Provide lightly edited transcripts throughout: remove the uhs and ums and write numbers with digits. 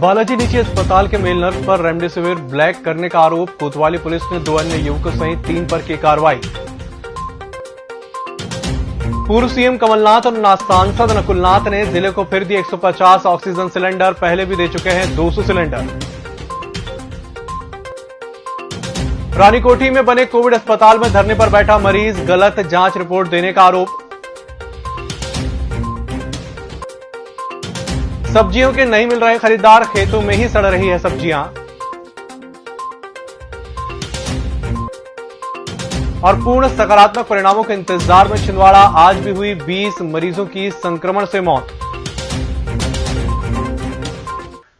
बालाजी निजी अस्पताल के मेल नर्स पर रेमडेसिविर ब्लैक करने का आरोप। कोतवाली पुलिस ने 2 अन्य युवकों सहित 3 पर की कार्रवाई। पूर्व सीएम कमलनाथ और सांसद नकुलनाथ ने जिले को फिर दिए 150 ऑक्सीजन सिलेंडर। पहले भी दे चुके हैं 200 सिलेंडर। रानीकोठी में बने कोविड अस्पताल में धरने पर बैठा मरीज, गलत जांच रिपोर्ट देने का आरोप। सब्जियों के नहीं मिल रहे खरीदार, खेतों में ही सड़ रही है सब्जियां। और पूर्ण सकारात्मक परिणामों के इंतजार में छिंदवाड़ा, आज भी हुई 20 मरीजों की संक्रमण से मौत।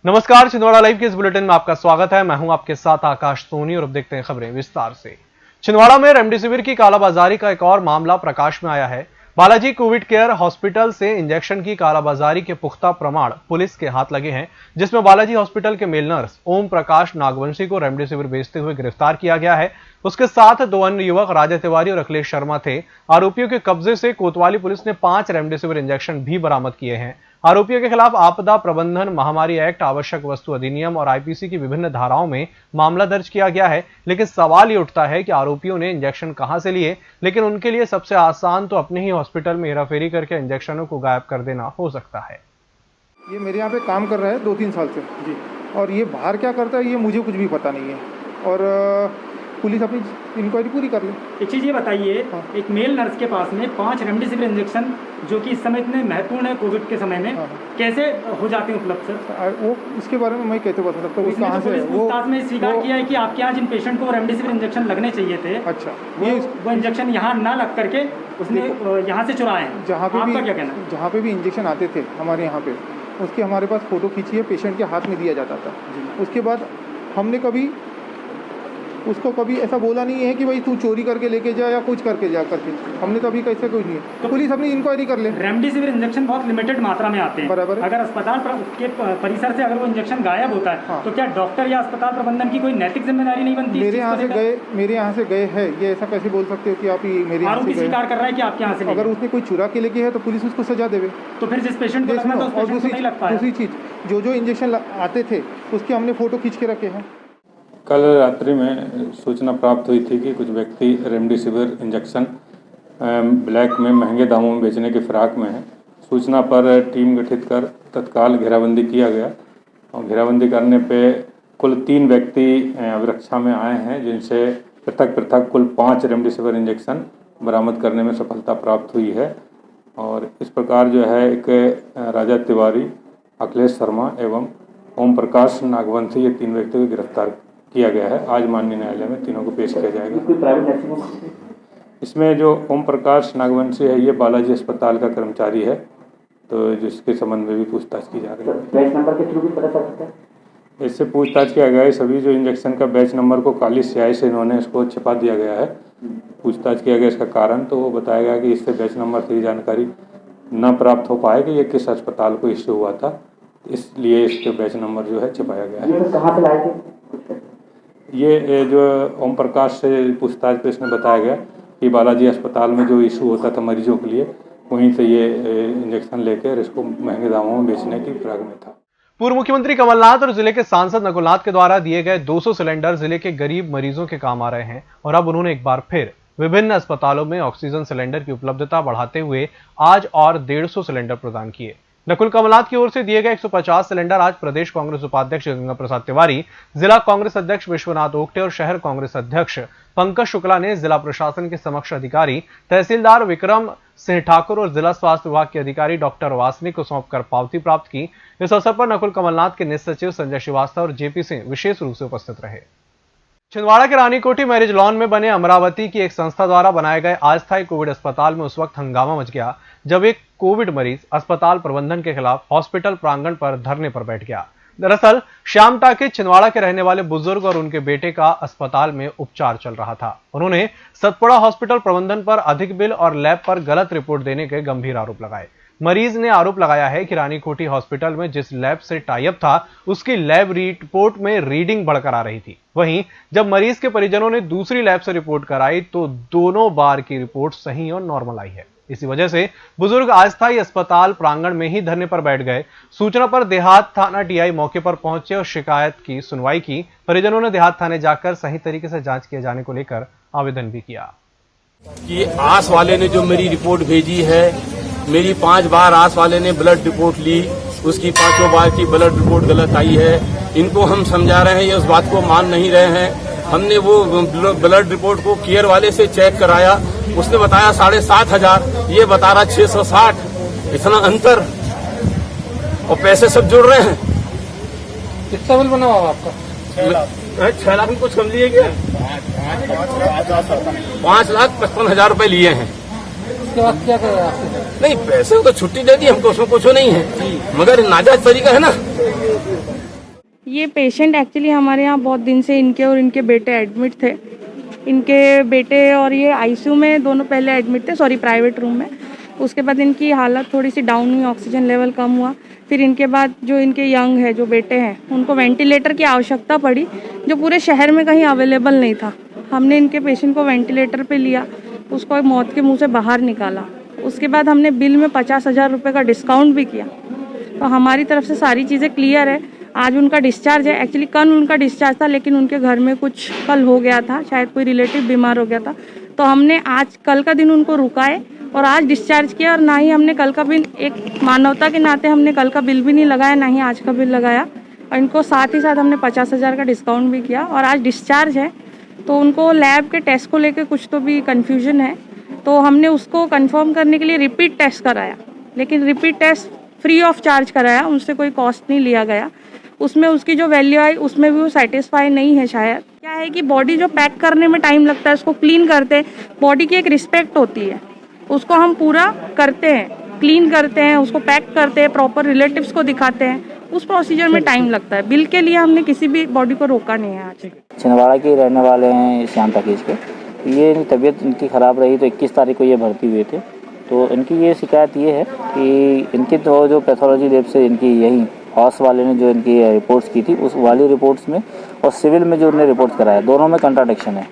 नमस्कार, छिंदवाड़ा लाइव के इस बुलेटिन में आपका स्वागत है। मैं हूं आपके साथ आकाश सोनी और अब देखते हैं खबरें विस्तार से। छिंदवाड़ा में रेमडेसिविर की कालाबाजारी का एक और मामला प्रकाश में आया है। बालाजी कोविड केयर हॉस्पिटल से इंजेक्शन की कालाबाजारी के पुख्ता प्रमाण पुलिस के हाथ लगे हैं, जिसमें बालाजी हॉस्पिटल के मेल नर्स ओम प्रकाश नागवंशी को रेमडेसिविर बेचते हुए गिरफ्तार किया गया है। उसके साथ 2 अन्य युवक राजा तिवारी और अखिलेश शर्मा थे। आरोपियों के कब्जे से कोतवाली पुलिस ने 5 रेमडेसिविर इंजेक्शन भी बरामद किए हैं। आरोपियों के खिलाफ आपदा प्रबंधन, महामारी एक्ट, आवश्यक वस्तु अधिनियम और आईपीसी की विभिन्न धाराओं में मामला दर्ज किया गया है। लेकिन सवाल ये उठता है कि आरोपियों ने इंजेक्शन कहां से लिए। लेकिन उनके लिए सबसे आसान तो अपने ही हॉस्पिटल में हेराफेरी करके इंजेक्शनों को गायब कर देना हो सकता है। ये मेरे यहाँ पे काम कर रहा है 2-3 साल से जी, और ये बाहर क्या करता है ये मुझे कुछ भी पता नहीं है, और पुलिस अपनी इंक्वायरी पूरी कर ले। एक चीज़ ये बताइए, एक मेल नर्स के पास में 5 रेमडेसिविर इंजेक्शन जो कि इस समय इतने महत्वपूर्ण है कोविड के समय में, कैसे हो जाते हैं उपलब्ध सर? वो उसके बारे में मैं कैसे बता सकता हूँ? कहाँ से पूछताछ में स्वीकार किया है कि आपके यहाँ जिन पेशेंट को रेमडेसिविर इंजेक्शन लगने चाहिए थे, अच्छा, वो इंजेक्शन यहाँ ना लग करके उसने यहाँ से चुराए हैं। जहाँ पे आपका क्या कहना है? जहाँ पे भी इंजेक्शन आते थे हमारे यहाँ पे, उसके हमारे पास फोटो खींची है, पेशेंट के हाथ में दिया जाता था। उसके बाद हमने उसको कभी ऐसा बोला नहीं है कि भाई तू चोरी करके लेके जा या कुछ करके जा करके, हमने तो अभी कैसे कुछ नहीं है। तो पुलिस अपनी इंक्वायरी कर ले। रेमडेसिविर इंजेक्शन बहुत लिमिटेड मात्रा में आते हैं, बराबर है। अगर अस्पताल के परिसर से अगर वो इंजेक्शन गायब होता है तो क्या डॉक्टर या अस्पताल प्रबंधन की कोई नैतिक जिम्मेदारी नहीं बनती? मेरे यहाँ से गए हैं, ये ऐसा कैसे बोल सकते हो कि आप मेरे यहाँ से स्वीकार कर रहा है कि आपके यहाँ से अगर उसने कोई चुरा के लेके है तो पुलिस उसको सजा देवे। तो फिर जिस पेशेंट को लगना था उस पेशेंट को नहीं लग पाया। दूसरी चीज़, जो इंजेक्शन आते थे उसके हमने फोटो खींच के रखे हैं। कल रात्रि में सूचना प्राप्त हुई थी कि कुछ व्यक्ति रेमडेसिविर इंजेक्शन ब्लैक में महंगे दामों में बेचने के फिराक में हैं। सूचना पर टीम गठित कर तत्काल घेराबंदी किया गया, और घेराबंदी करने पे कुल 3 व्यक्ति अभिरक्षा में आए हैं, जिनसे पृथक कुल 5 रेमडेसिविर इंजेक्शन बरामद करने में सफलता प्राप्त हुई है। और इस प्रकार जो है एक राजा तिवारी, अखिलेश शर्मा एवं ओम प्रकाश नागवंशी, ये 3 व्यक्तियों को गिरफ्तार किया गया है। आज माननीय न्यायालय में तीनों को पेश किया जाएगा। इसमें जो ओम प्रकाश नागवंशी है ये बालाजी अस्पताल का कर्मचारी है, तो जिसके संबंध में भी पूछताछ की जा रही है। बैच नंबर के थ्रू भी पता चल सकता है? इससे पूछताछ किया गया है। सभी जो इंजेक्शन का बैच नंबर को काली स्याही से इन्होंने इसको छिपा दिया गया है। पूछताछ किया गया इसका कारण, तो वो बताया गया कि इससे बैच नंबर से जानकारी न प्राप्त हो पाए कि ये किस अस्पताल को इश्यू हुआ था, इसलिए इसके बैच नंबर जो है छिपाया गया है। कहाँ से लाए थे? ये जो ओम प्रकाश से पूछताछ पे इसने बताया गया कि बालाजी अस्पताल में जो इशू होता था मरीजों के लिए, वहीं से ये इंजेक्शन लेकर इसको महंगे दामों में बेचने की फिराक में था। पूर्व मुख्यमंत्री कमलनाथ और जिले के सांसद नकुलनाथ के द्वारा दिए गए 200 सिलेंडर जिले के गरीब मरीजों के काम आ रहे हैं, और अब उन्होंने एक बार फिर विभिन्न अस्पतालों में ऑक्सीजन सिलेंडर की उपलब्धता बढ़ाते हुए आज और 150 सिलेंडर प्रदान किए। नकुल कमलनाथ की ओर से दिए गए 150 सिलेंडर आज प्रदेश कांग्रेस उपाध्यक्ष गंगा प्रसाद तिवारी, जिला कांग्रेस अध्यक्ष विश्वनाथ ओक्टे और शहर कांग्रेस अध्यक्ष पंकज शुक्ला ने जिला प्रशासन के समक्ष अधिकारी तहसीलदार विक्रम सिंह ठाकुर और जिला स्वास्थ्य विभाग के अधिकारी डॉक्टर वासनी को सौंपकर पावती प्राप्त की। इस अवसर पर नकुल कमलनाथ के निज सचिव संजय श्रीवास्तव और जेपी सिंह विशेष रूप से उपस्थित रहे। छिंदवाड़ा के रानीकोठी मैरिज लॉन में बने अमरावती की एक संस्था द्वारा बनाए गए अस्थायी कोविड अस्पताल में उस वक्त हंगामा मच गया जब एक कोविड मरीज अस्पताल प्रबंधन के खिलाफ हॉस्पिटल प्रांगण पर धरने पर बैठ गया। दरअसल श्याम टाके छिंदवाड़ा के रहने वाले बुजुर्ग और उनके बेटे का अस्पताल में उपचार चल रहा था। उन्होंने सतपुड़ा हॉस्पिटल प्रबंधन पर अधिक बिल और लैब पर गलत रिपोर्ट देने के गंभीर आरोप लगाए। मरीज ने आरोप लगाया है कि रानीकोठी हॉस्पिटल में जिस लैब से टाई अप था उसकी लैब रिपोर्ट में रीडिंग बढ़कर आ रही थी। वहीं जब मरीज के परिजनों ने दूसरी लैब से रिपोर्ट कराई तो दोनों बार की रिपोर्ट सही और नॉर्मल आई है। इसी वजह से बुजुर्ग अस्थायी अस्पताल प्रांगण में ही धरने पर बैठ गए। सूचना पर देहात थाना टीआई मौके पर पहुंचे और शिकायत की सुनवाई की। परिजनों ने देहात थाने जाकर सही तरीके से जांच किए जाने को लेकर आवेदन भी किया। कि आस वाले ने जो मेरी रिपोर्ट भेजी है, मेरी 5 बार आस वाले ने ब्लड रिपोर्ट ली, उसकी 5 बार की ब्लड रिपोर्ट गलत आई है। इनको हम समझा रहे हैं, ये उस बात को मान नहीं रहे हैं। हमने वो ब्लड रिपोर्ट को केयर वाले से चेक कराया, उसने बताया 7,500, ये बता रहा 660। इतना अंतर, और पैसे सब जुड़ रहे हैं। कितना बिल बना हुआ आपका? 6 लाख में कुछ कम लिए क्या? 5,55,000 रुपए लिए हैं। उसके बाद क्या कर रहे हैं आपसे? नहीं, पैसे तो छुट्टी दे दी हमको, उसमें कुछ नहीं है, मगर नाजायज तरीका है ना। ये पेशेंट एक्चुअली हमारे यहाँ बहुत दिन से इनके और इनके बेटे एडमिट थे। इनके बेटे और ये आईसीयू में दोनों पहले एडमिट थे, प्राइवेट रूम में। उसके बाद इनकी हालत थोड़ी सी डाउन हुई, ऑक्सीजन लेवल कम हुआ। फिर इनके बाद जो इनके यंग है, जो बेटे हैं, उनको वेंटिलेटर की आवश्यकता पड़ी, जो पूरे शहर में कहीं अवेलेबल नहीं था। हमने इनके पेशेंट को वेंटिलेटर पे लिया, उसको मौत के मुंह से बाहर निकाला। उसके बाद हमने बिल में 50,000 रुपये का डिस्काउंट भी किया। तो हमारी तरफ से सारी चीज़ें क्लियर है। आज उनका डिस्चार्ज है। एक्चुअली कल उनका डिस्चार्ज था, लेकिन उनके घर में कुछ कल हो गया था, शायद कोई रिलेटिव बीमार हो गया था, तो हमने कल का दिन उनको रुकाए और आज डिस्चार्ज किया। और ना ही हमने कल का बिल, एक मानवता के नाते हमने कल का बिल भी नहीं लगाया, ना ही आज का बिल लगाया। और इनको साथ ही साथ हमने 50,000 का डिस्काउंट भी किया। और आज डिस्चार्ज है, तो उनको लैब के टेस्ट को लेकर कुछ तो भी कन्फ्यूजन है, तो हमने उसको कंफर्म करने के लिए रिपीट टेस्ट कराया। लेकिन repeat test free of charge कराया, उनसे कोई कॉस्ट नहीं लिया गया। उसमें उसकी जो वैल्यू आई, उसमें भी वो सेटिस्फाई नहीं है। शायद क्या है कि बॉडी जो पैक करने में टाइम लगता है, उसको क्लीन करते हैं, बॉडी की एक रिस्पेक्ट होती है, उसको हम पूरा करते हैं, क्लीन करते हैं, उसको पैक करते हैं, प्रॉपर रिलेटिव्स को दिखाते हैं, उस प्रोसीजर में टाइम लगता है। बिल के लिए हमने किसी भी बॉडी को रोका नहीं है। आज छिंदवाड़ा के रहने वाले हैं, श्याम पैकेज के। ये तबीयत इनकी ख़राब रही, तो 21 तारीख को ये भर्ती हुए थे। तो इनकी ये शिकायत ये है कि इनकी तो जो पैथोलॉजी लैब से इनकी यही हॉस वाले ने जो इनकी रिपोर्ट्स की थी, उस वाली रिपोर्ट्स में और सिविल में जो उन्होंने रिपोर्ट्स कराया, दोनों में कंट्राडिक्शन है।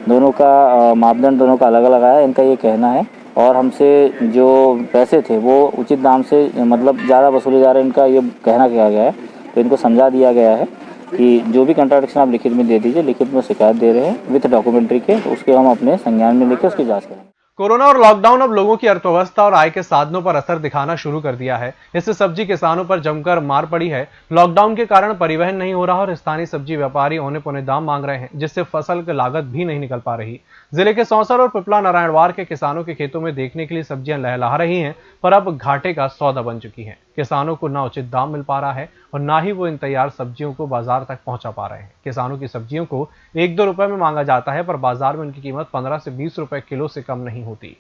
दोनों का मापदंड दोनों का अलग अलग आया, इनका ये कहना है। और हमसे जो पैसे थे वो उचित दाम से मतलब ज़्यादा वसूले जा रहे हैं, इनका ये कहना किया गया है। तो इनको समझा दिया गया है कि जो भी कंट्राडिक्शन आप लिखित में दे दीजिए, लिखित में शिकायत दे रहे हैं विथ डॉक्यूमेंट्री के, तो उसके हम अपने संज्ञान में लेकर उसकी जाँच करेंगे। कोरोना और लॉकडाउन अब लोगों की अर्थव्यवस्था और आय के साधनों पर असर दिखाना शुरू कर दिया है। इससे सब्जी किसानों पर जमकर मार पड़ी है। लॉकडाउन के कारण परिवहन नहीं हो रहा और स्थानीय सब्जी व्यापारी औने पौने दाम मांग रहे हैं, जिससे फसल की लागत भी नहीं निकल पा रही। जिले के सौंसर और पिपला नारायणवार के किसानों के खेतों में देखने के लिए सब्जियां लहलहा रही हैं, पर अब घाटे का सौदा बन चुकी हैं। किसानों को ना उचित दाम मिल पा रहा है और ना ही वो इन तैयार सब्जियों को बाजार तक पहुंचा पा रहे हैं। किसानों की सब्जियों को 1-2 रुपए में मांगा जाता है, पर बाजार में उनकी कीमत 15 से 20 रुपए किलो से कम नहीं होती।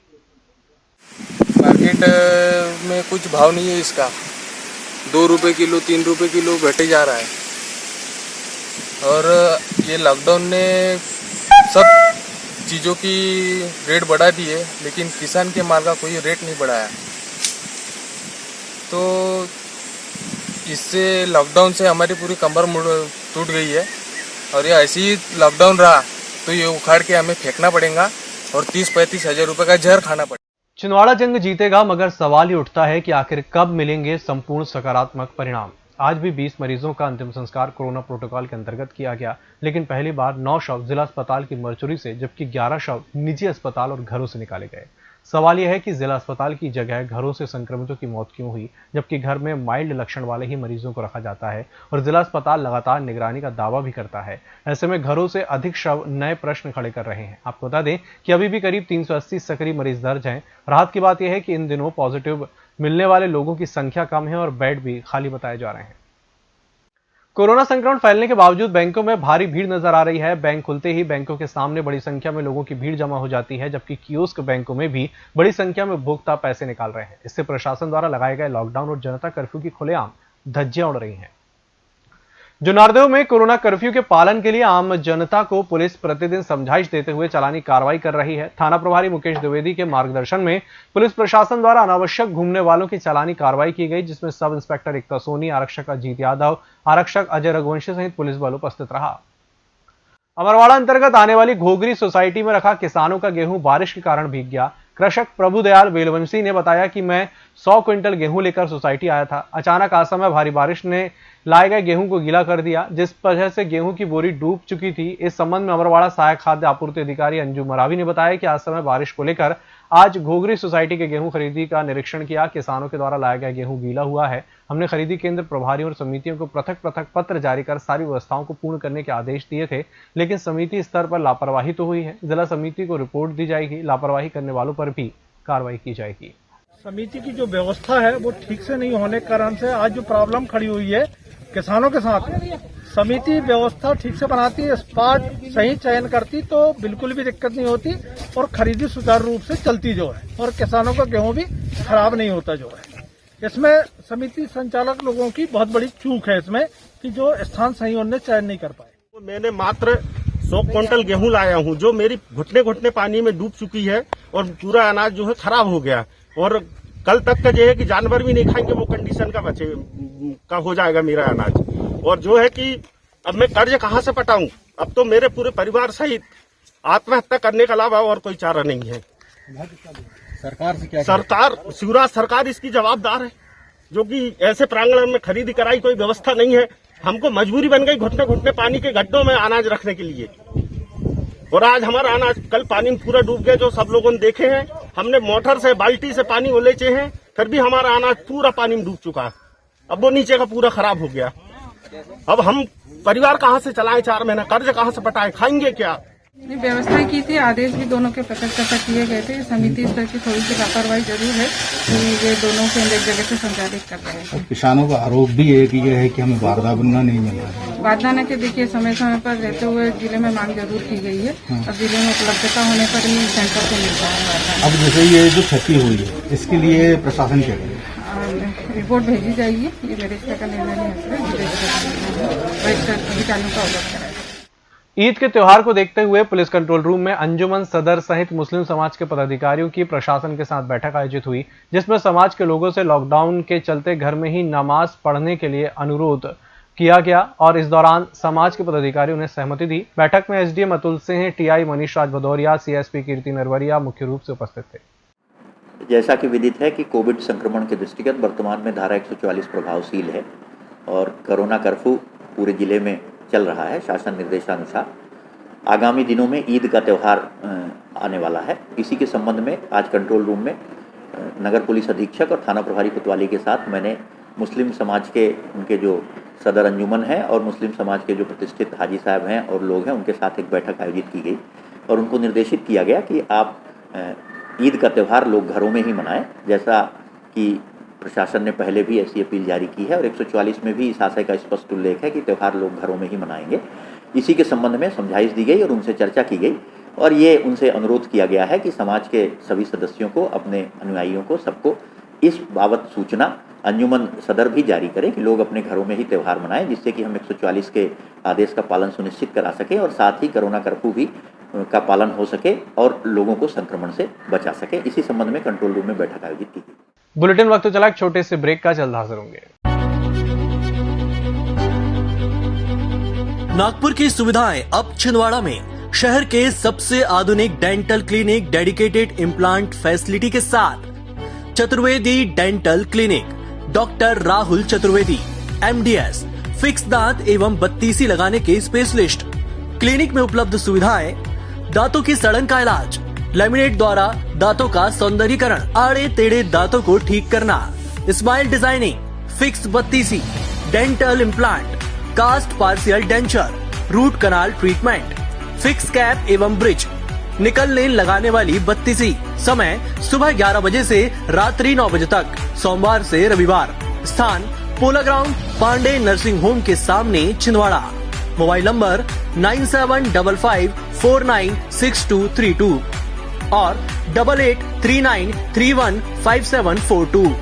मार्केट में कुछ भाव नहीं है इसका, 2 रुपये किलो 3 रुपये किलो घटे जा रहा है। और ये लॉकडाउन ने सब चीज़ों की रेट बढ़ा दी है, लेकिन किसान के माल का कोई रेट नहीं बढ़ाया। तो इससे लॉकडाउन से हमारी पूरी कमर टूट गई है। और ये ऐसे ही लॉकडाउन रहा तो ये उखाड़ के हमें फेंकना पड़ेगा और 30-35 हज़ार रुपये का जहर खाना पड़ेगा। छिंदवाड़ा जंग जीतेगा, मगर सवाल ही उठता है कि आखिर कब मिलेंगे संपूर्ण सकारात्मक परिणाम। आज भी 20 मरीजों का अंतिम संस्कार कोरोना प्रोटोकॉल के अंतर्गत किया गया, लेकिन पहली बार 9 शव जिला अस्पताल की मर्चुरी से, जबकि 11 शव निजी अस्पताल और घरों से निकाले गए। सवाल यह है कि जिला अस्पताल की जगह घरों से संक्रमितों की मौत क्यों हुई, जबकि घर में माइल्ड लक्षण वाले ही मरीजों को रखा जाता है और जिला अस्पताल लगातार निगरानी का दावा भी करता है। ऐसे में घरों से अधिक शव नए प्रश्न खड़े कर रहे हैं। आपको बता दें कि अभी भी करीब 380 सक्रिय मरीज दर्ज हैं। राहत की बात यह है कि इन दिनों पॉजिटिव मिलने वाले लोगों की संख्या कम है और बेड भी खाली बताए जा रहे हैं। कोरोना संक्रमण फैलने के बावजूद बैंकों में भारी भीड़ नजर आ रही है। बैंक खुलते ही बैंकों के सामने बड़ी संख्या में लोगों की भीड़ जमा हो जाती है, जबकि कियोस्क बैंकों में भी बड़ी संख्या में उपभोक्ता पैसे निकाल रहे हैं। इससे प्रशासन द्वारा लगाए गए लॉकडाउन और जनता कर्फ्यू की खुलेआम धज्जियां उड़ रही हैं। जुनारदेव में कोरोना कर्फ्यू के पालन के लिए आम जनता को पुलिस प्रतिदिन समझाइश देते हुए चालानी कार्रवाई कर रही है। थाना प्रभारी मुकेश द्विवेदी के मार्गदर्शन में पुलिस प्रशासन द्वारा अनावश्यक घूमने वालों की चालानी कार्रवाई की गई, जिसमें सब इंस्पेक्टर एकता सोनी, आरक्षक अजीत यादव, आरक्षक अजय रघुवंशी सहित पुलिस बल उपस्थित रहा। अमरवाड़ा अंतर्गत आने वाली घोगरी सोसाइटी में रखा किसानों का गेहूं बारिश के कारण भीग गया। कृषक प्रभुदयाल बेलवंशी ने बताया कि मैं 100 क्विंटल गेहूं लेकर सोसाइटी आया था। अचानक असमय भारी बारिश ने लाए गए गेहूं को गीला कर दिया, जिस वजह से गेहूं की बोरी डूब चुकी थी। इस संबंध में अमरवाड़ा सहायक खाद्य आपूर्ति अधिकारी अंजू मरावी ने बताया कि असमय बारिश को लेकर आज घोघरी सोसाइटी के गेहूं खरीदी का निरीक्षण किया। किसानों के द्वारा लाया गया गेहूं गीला हुआ है। हमने खरीदी केंद्र प्रभारियों और समितियों को पृथक पृथक पत्र जारी कर सारी व्यवस्थाओं को पूर्ण करने के आदेश दिए थे, लेकिन समिति स्तर पर लापरवाही तो हुई है। जिला समिति को रिपोर्ट दी जाएगी। लापरवाही करने वालों पर भी कार्रवाई की जाएगी। समिति की जो व्यवस्था है वो ठीक से नहीं होने के कारण से आज जो प्रॉब्लम खड़ी हुई है किसानों के साथ, समिति व्यवस्था ठीक से बनाती है, स्पॉट सही चयन करती तो बिल्कुल भी दिक्कत नहीं होती और खरीदी सुचारू रूप से चलती जो है, और किसानों का गेहूं भी खराब नहीं होता जो है। इसमें समिति संचालक लोगों की बहुत बड़ी चूक है इसमें कि जो स्थान सही उन्होंने चयन नहीं कर पाए। मैंने मात्र 100 क्विंटल गेहूं लाया हूं, जो मेरी घुटने घुटने पानी में डूब चुकी है और पूरा अनाज जो है खराब हो गया। और कल तक का जो है कि जानवर भी नहीं खाएंगे वो कंडीशन का बचे का हो जाएगा मेरा अनाज। और जो है कि अब मैं कर्ज कहां से पटाऊं? अब तो मेरे पूरे परिवार सहित आत्महत्या करने के अलावा और कोई चारा नहीं है। सरकार से क्या सरकार, शिवराज सरकार इसकी जवाबदार है, जो कि ऐसे प्रांगण में खरीदी कराई कोई व्यवस्था नहीं है। हमको मजबूरी बन गई घुटने घुटने पानी के गड्ढों में अनाज रखने के लिए, और आज हमारा अनाज कल पानी में पूरा डूब गया, जो सब लोगों ने देखे हैं। हमने मोटर से बाल्टी से पानी उलेचे हैं, फिर भी हमारा अनाज पूरा पानी में डूब चुका है। अब वो नीचे का पूरा खराब हो गया। अब हम परिवार कहाँ से चलाएं? 4 महीना कर्ज कहाँ से पटाएं? खाएंगे क्या? व्यवस्था की थी, आदेश भी दोनों के पृथक किए गए थे। समिति स्तर की थोड़ी सी लापरवाही जरूर है कि ये दोनों केंद्र एक जगह से संचालित कर रहे हैं। किसानों का आरोप भी है कि यह है कि हमें बारदाना नहीं मिल रहा है। बारदाना के देखिए समय समय पर रहते हुए जिले में मांग जरूर की गई है और जिले में उपलब्धता होने पर ही सेंटर से मिलता है। अब जैसे ये जो क्षति हुई है इसके लिए प्रशासन क्या करे? रिपोर्ट भेजी जाएगी। ये मेरे स्तर का निर्णय नहीं है, अधिकारियों का अवगत कराया। ईद के त्योहार को देखते हुए पुलिस कंट्रोल रूम में अंजुमन सदर सहित मुस्लिम समाज के पदाधिकारियों की प्रशासन के साथ बैठक आयोजित हुई, जिसमें समाज के लोगों से लॉकडाउन के चलते घर में ही नमाज पढ़ने के लिए अनुरोध किया गया और इस दौरान समाज के पदाधिकारियों ने सहमति दी। बैठक में एसडीएम अतुल सिंह, टीआई मनीष राज भदौरिया, सीएसपी कीर्ति नरवरिया मुख्य रूप से उपस्थित थे। जैसा कि विदित है कि कोविड संक्रमण के दृष्टिगत वर्तमान में धारा 144 प्रभावशील है और कोरोना कर्फ्यू पूरे जिले में चल रहा है। शासन निर्देशानुसार आगामी दिनों में ईद का त्यौहार आने वाला है। इसी के संबंध में आज कंट्रोल रूम में नगर पुलिस अधीक्षक और थाना प्रभारी कोतवाली के साथ मैंने मुस्लिम समाज के उनके जो सदर अंजुमन है और मुस्लिम समाज के जो प्रतिष्ठित हाजी साहब हैं और लोग हैं उनके साथ एक बैठक आयोजित की गई और उनको निर्देशित किया गया कि आप ईद का त्यौहार लोग घरों में ही मनाएं, जैसा कि प्रशासन ने पहले भी ऐसी अपील जारी की है और 144 में भी इस आशय का स्पष्ट उल्लेख है कि त्यौहार लोग घरों में ही मनाएंगे। इसी के संबंध में समझाइश दी गई और उनसे चर्चा की गई और ये उनसे अनुरोध किया गया है कि समाज के सभी सदस्यों को, अपने अनुयायियों को, सबको इस बाबत सूचना अंजुमन सदर भी जारी करे कि लोग अपने घरों में ही त्यौहार मनाएं, जिससे कि हम 144 के आदेश का पालन सुनिश्चित करा सके और साथ ही कोरोना कर्फ्यू भी का पालन हो सके और लोगों को संक्रमण से बचा सके। इसी संबंध में कंट्रोल रूम में बैठक आयोजित की गई। बुलेटिन वक्त चला एक छोटे से ब्रेक का, जल्द हाजिर होंगे। नागपुर की सुविधाएं अब छिंदवाड़ा में। शहर के सबसे आधुनिक dental clinic dedicated implant facility के साथ Chaturvedi dental clinic, doctor Rahul Chaturvedi, MDS, fix दांत एवं बत्तीसी लगाने के स्पेशलिस्ट। क्लिनिक में उपलब्ध सुविधाएं: दांतों की सड़न का इलाज, लैमिनेट द्वारा दांतों का सौंदर्यीकरण, आड़े टेढ़े दांतों को ठीक करना, स्माइल डिजाइनिंग, फिक्स बत्तीसी, dental implant, cast partial denture, root canal treatment, fix cap एवं ब्रिज, निकल लेन लगाने वाली बत्तीसी। समय सुबह 11 बजे से रात्रि 9 बजे तक, सोमवार से रविवार। स्थान पोला ग्राउंड, पांडे नर्सिंग होम के सामने, छिंदवाड़ा। मोबाइल नंबर 9755496232 और 8839315742।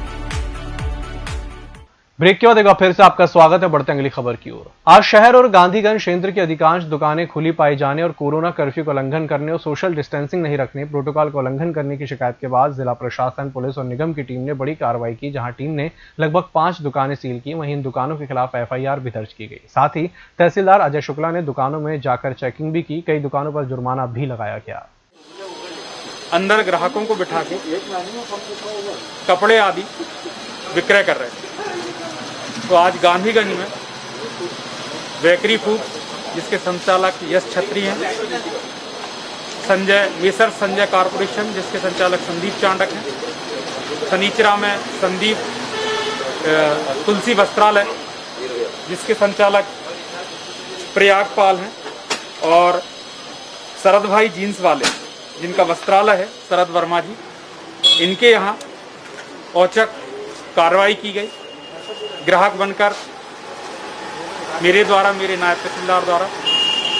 ब्रेक के बाद एक बार फिर से आपका स्वागत है। बढ़ते अगली खबर की ओर। आज शहर और गांधीगंज क्षेत्र की अधिकांश दुकानें खुली पाई जाने और कोरोना कर्फ्यू का उल्लंघन करने और सोशल डिस्टेंसिंग नहीं रखने, प्रोटोकॉल का उल्लंघन करने की शिकायत के बाद जिला प्रशासन, पुलिस और निगम की टीम ने बड़ी कार्रवाई की, जहां टीम ने लगभग 5 दुकानें सील की। वहीं इन दुकानों के खिलाफ एफआईआर भी दर्ज की गई। साथ ही तहसीलदार अजय शुक्ला ने दुकानों में जाकर चेकिंग भी की। कई दुकानों पर जुर्माना भी लगाया गया। अंदर ग्राहकों को बिठा के कपड़े आदि विक्रय कर रहे थे। तो आज गांधीगंज में बेकरी फूड, जिसके संचालक यश छत्री हैं, मेसर संजय कारपोरेशन, जिसके संचालक संदीप चांडक हैं, सनीचरा में संदीप तुलसी वस्त्रालय, जिसके संचालक प्रयागपाल हैं, और शरद भाई जीन्स वाले, जिनका वस्त्रालय है शरद वर्मा जी, इनके यहाँ औचक कार्रवाई की गई। ग्राहक बनकर मेरे नायब तहसीलदार द्वारा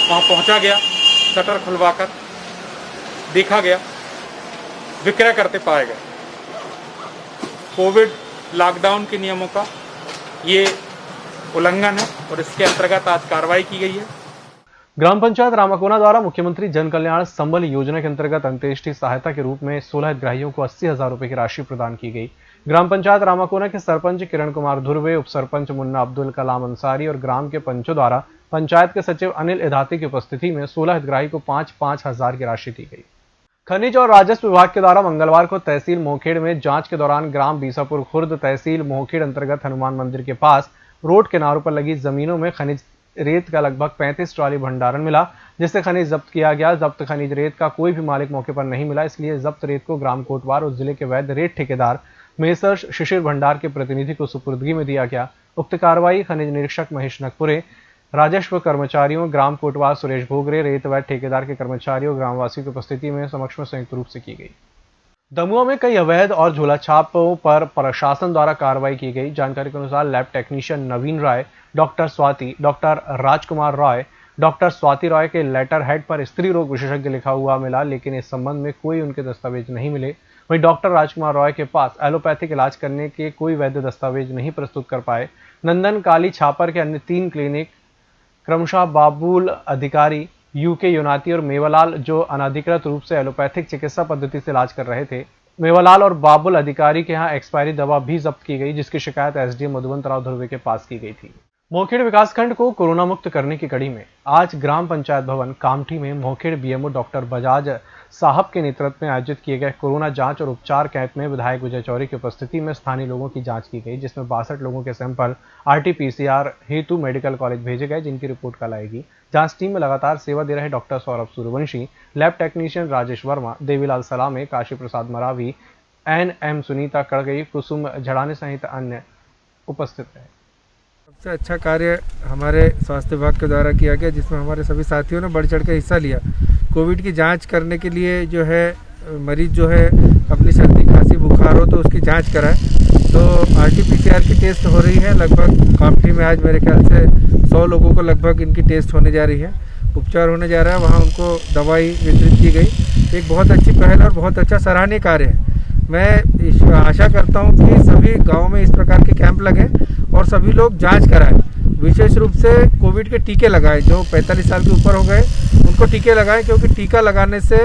वहाँ पहुँचा गया, शटर खुलवाकर देखा गया, विक्रय करते पाए गए। कोविड लॉकडाउन के नियमों का ये उल्लंघन है और इसके अंतर्गत आज कार्रवाई की गई है। ग्राम पंचायत रामाकोना द्वारा मुख्यमंत्री जन कल्याण संबल योजना के अंतर्गत अंत्येष्टि सहायता के रूप में 16 हितग्राहियों को 80,000 रुपए की राशि प्रदान की गई। ग्राम पंचायत रामाकोना के सरपंच किरण कुमार धुर्वे, उप सरपंच मुन्ना अब्दुल कलाम अंसारी और ग्राम के पंचों द्वारा पंचायत के सचिव अनिल इधाती की उपस्थिति में 16 हितग्राही को 5-5 हजार की राशि दी गई। खनिज और राजस्व विभाग के द्वारा मंगलवार को तहसील मोहखेड़ में जांच के दौरान ग्राम बीसापुर खुर्द तहसील मोहखेड़ अंतर्गत हनुमान मंदिर के पास रोड किनारों पर लगी जमीनों में खनिज रेत का लगभग 35 ट्रॉली भंडारण मिला, जिससे खनिज जब्त किया गया। जब्त खनिज रेत का कोई भी मालिक मौके पर नहीं मिला, इसलिए जब्त रेत को ग्राम कोटवार और जिले के वैध रेत ठेकेदार मेसर्स शिशिर भंडार के प्रतिनिधि को सुपुर्दगी में दिया गया। उक्त कार्रवाई खनिज निरीक्षक महेश नकपुरे, राजस्व कर्मचारियों ग्राम कोटवार सुरेश भोगरे, रेत वैध ठेकेदार के कर्मचारियों ग्रामवासियों की उपस्थिति में समक्ष में संयुक्त रूप से की गई। दमुआ में कई अवैध और झोला छापों पर प्रशासन द्वारा कार्रवाई की गई। जानकारी के अनुसार लैब टेक्नीशियन नवीन राय, डॉक्टर स्वाति, डॉक्टर राजकुमार रॉय, डॉक्टर स्वाति रॉय के लेटर हेड पर स्त्री रोग विशेषज्ञ लिखा हुआ मिला, लेकिन इस संबंध में कोई उनके दस्तावेज नहीं मिले। वहीं डॉक्टर राजकुमार रॉय के पास एलोपैथिक इलाज करने के कोई वैध दस्तावेज नहीं प्रस्तुत कर पाए। नंदन काली छापर के अन्य 3 क्लिनिक क्रमशः बाबुल अधिकारी, यूके यूनाती और मेवालाल, जो अनाधिकृत रूप से एलोपैथिक चिकित्सा पद्धति से इलाज कर रहे थे। मेवालाल और बाबुल अधिकारी के यहाँ एक्सपायरी दवा भी जब्त की गई, जिसकी शिकायत एसडीएम मधुवंत राव धुर्वे के पास की गई थी। मोहखेड़ विकासखंड को कोरोना मुक्त करने की कड़ी में आज ग्राम पंचायत भवन कामठी में मोहखेड़ बीएमओ डॉक्टर बजाज साहब के नेतृत्व में आयोजित किए गए कोरोना जांच और उपचार कैंप में विधायक विजय चौरी की उपस्थिति में स्थानीय लोगों की जांच की गई, जिसमें 62 लोगों के सैंपल RT-PCR हेतु मेडिकल कॉलेज भेजे गए, जिनकी रिपोर्ट कल आएगी। जांच टीम में लगातार सेवा दे रहे doctor Saurabh Suryavanshi, lab technician Rajesh Verma, Devilal Salame, Kashi Prasad Maravi, NM Sunita Kadgai, Kusum Jhadane सहित अन्य उपस्थित रहे। सबसे अच्छा कार्य हमारे स्वास्थ्य विभाग के द्वारा किया गया, जिसमें हमारे सभी साथियों ने बढ़ चढ़ के हिस्सा लिया। कोविड की जांच करने के लिए जो है मरीज जो है अपनी सर्दी खांसी बुखार हो तो उसकी जांच कराए। तो RT-PCR की टेस्ट हो रही है लगभग कामठी में। आज मेरे ख्याल से 100 लोगों को लगभग इनकी टेस्ट होने जा रही है, उपचार होने जा रहा है। वहाँ उनको दवाई वितरित की गई। एक बहुत अच्छी पहल और बहुत अच्छा सराहनीय कार्य है। मैं आशा करता हूँ कि सभी गाँव में इस प्रकार के कैंप लगे और सभी लोग जांच कराएं। विशेष रूप से कोविड के टीके लगाएं। जो 45 साल के ऊपर हो गए उनको टीके लगाएं, क्योंकि टीका लगाने से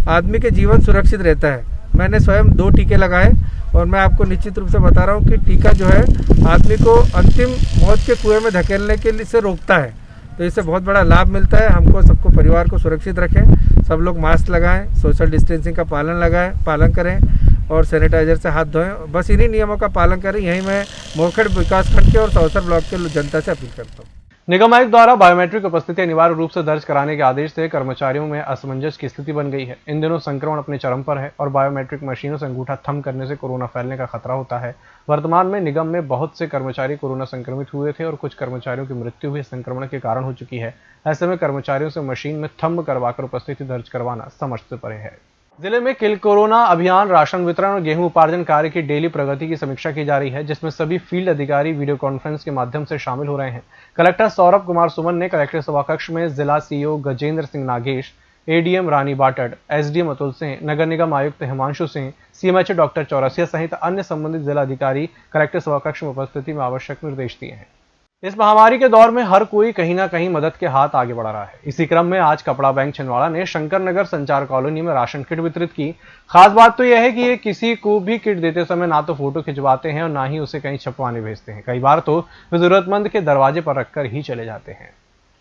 आदमी के जीवन सुरक्षित रहता है। मैंने स्वयं 2 टीके लगाए और मैं आपको निश्चित रूप से बता रहा हूँ कि टीका जो है आदमी को अंतिम मौत के कुएं में धकेलने के लिए से रोकता है। तो इससे बहुत बड़ा लाभ मिलता है। हमको सबको परिवार को सुरक्षित रखें, सब लोग मास्क लगाएं, सोशल डिस्टेंसिंग का पालन करें और सैनिटाइजर से हाथ धोएं। बस इन्हीं नियमों का पालन करें। यही मैं मोहखेड़ विकासखंड के और सौसर ब्लॉक के जनता से अपील करता हूँ। निगम आयुक्त द्वारा बायोमेट्रिक उपस्थिति अनिवार्य रूप से दर्ज कराने के आदेश से कर्मचारियों में असमंजस की स्थिति बन गई है। इन दिनों संक्रमण अपने चरम पर है और बायोमेट्रिक मशीनों से अंगूठा थंब करने से कोरोना फैलने का खतरा होता है। वर्तमान में निगम में बहुत से कर्मचारी कोरोना संक्रमित हुए थे और कुछ कर्मचारियों की मृत्यु हुई संक्रमण के कारण हो चुकी है। ऐसे में कर्मचारियों से मशीन में थंब करवाकर उपस्थिति दर्ज करवाना समझ से परे है। जिले में किल कोरोना अभियान, राशन वितरण और गेहूं उपार्जन कार्य की डेली प्रगति की समीक्षा की जा रही है, जिसमें सभी फील्ड अधिकारी वीडियो कॉन्फ्रेंस के माध्यम से शामिल हो रहे हैं। कलेक्टर सौरभ कुमार सुमन ने कलेक्टर सभाकक्ष में जिला सीईओ गजेंद्र सिंह नागेश, ADM रानी बाटड़, SDM अतुल सिंह, नगर निगम आयुक्त हिमांशु सिंह, CMHO डॉक्टर चौरसिया सहित अन्य संबंधित जिला अधिकारी कलेक्टर सभाकक्ष में उपस्थिति में आवश्यक निर्देश दिए हैं। इस महामारी के दौर में हर कोई कहीं ना कहीं मदद के हाथ आगे बढ़ा रहा है। इसी क्रम में आज कपड़ा बैंक छिंदवाड़ा ने शंकर नगर संचार कॉलोनी में राशन किट वितरित की। खास बात तो यह है कि ये किसी को भी किट देते समय ना तो फोटो खिंचवाते हैं और ना ही उसे कहीं छपवाने भेजते हैं। कई बार तो वे जरूरतमंद के दरवाजे पर रखकर ही चले जाते हैं।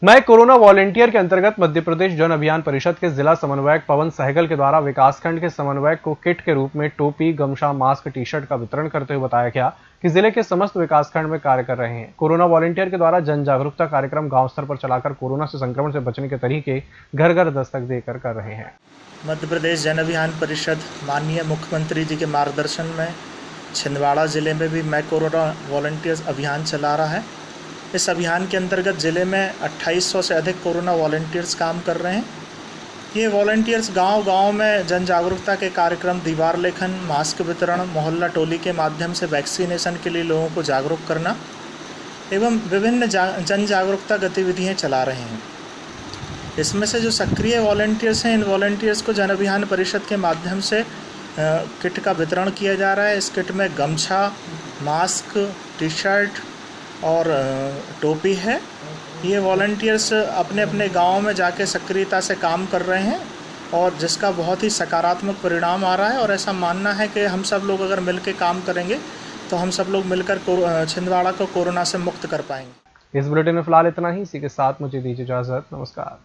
मैं कोरोना वॉलेंटियर के अंतर्गत मध्य प्रदेश जन अभियान परिषद के जिला समन्वयक पवन सहगल के द्वारा विकासखंड के समन्वयक को किट के रूप में टोपी, गमछा, मास्क, टी शर्ट का वितरण करते हुए बताया गया कि जिले के समस्त विकासखंड में कार्य कर रहे हैं। कोरोना वॉलेंटियर के द्वारा जन जागरूकता कार्यक्रम गांव स्तर पर चलाकर कोरोना से संक्रमण से बचने के तरीके घर घर दस्तक देकर कर रहे हैं। मध्य प्रदेश जन अभियान परिषद माननीय मुख्यमंत्री जी के मार्गदर्शन में छिंदवाड़ा जिले में भी मैं कोरोना वॉलंटियर्स अभियान चला रहा है। इस अभियान के अंतर्गत ज़िले में 2800 से अधिक कोरोना वॉलंटियर्स काम कर रहे हैं। ये वॉलंटियर्स गांव-गांव में जन जागरूकता के कार्यक्रम, दीवार लेखन, मास्क वितरण, मोहल्ला टोली के माध्यम से वैक्सीनेशन के लिए लोगों को जागरूक करना एवं विभिन्न जन जागरूकता गतिविधियाँ चला रहे हैं। इसमें से जो सक्रिय वॉलंटियर्स हैं, इन वॉलंटियर्स को जन अभियान परिषद के माध्यम से किट का वितरण किया जा रहा है। इस किट में गमछा, मास्क, टी शर्ट और टोपी है। ये वॉलंटियर्स अपने अपने गाँव में जाके सक्रियता से काम कर रहे हैं और जिसका बहुत ही सकारात्मक परिणाम आ रहा है और ऐसा मानना है कि हम सब लोग अगर मिल के काम करेंगे तो हम सब लोग मिलकर छिंदवाड़ा को कोरोना से मुक्त कर पाएंगे। इस बुलेटिन में फिलहाल इतना ही। इसी के साथ मुझे दीजिए इजाजत। नमस्कार।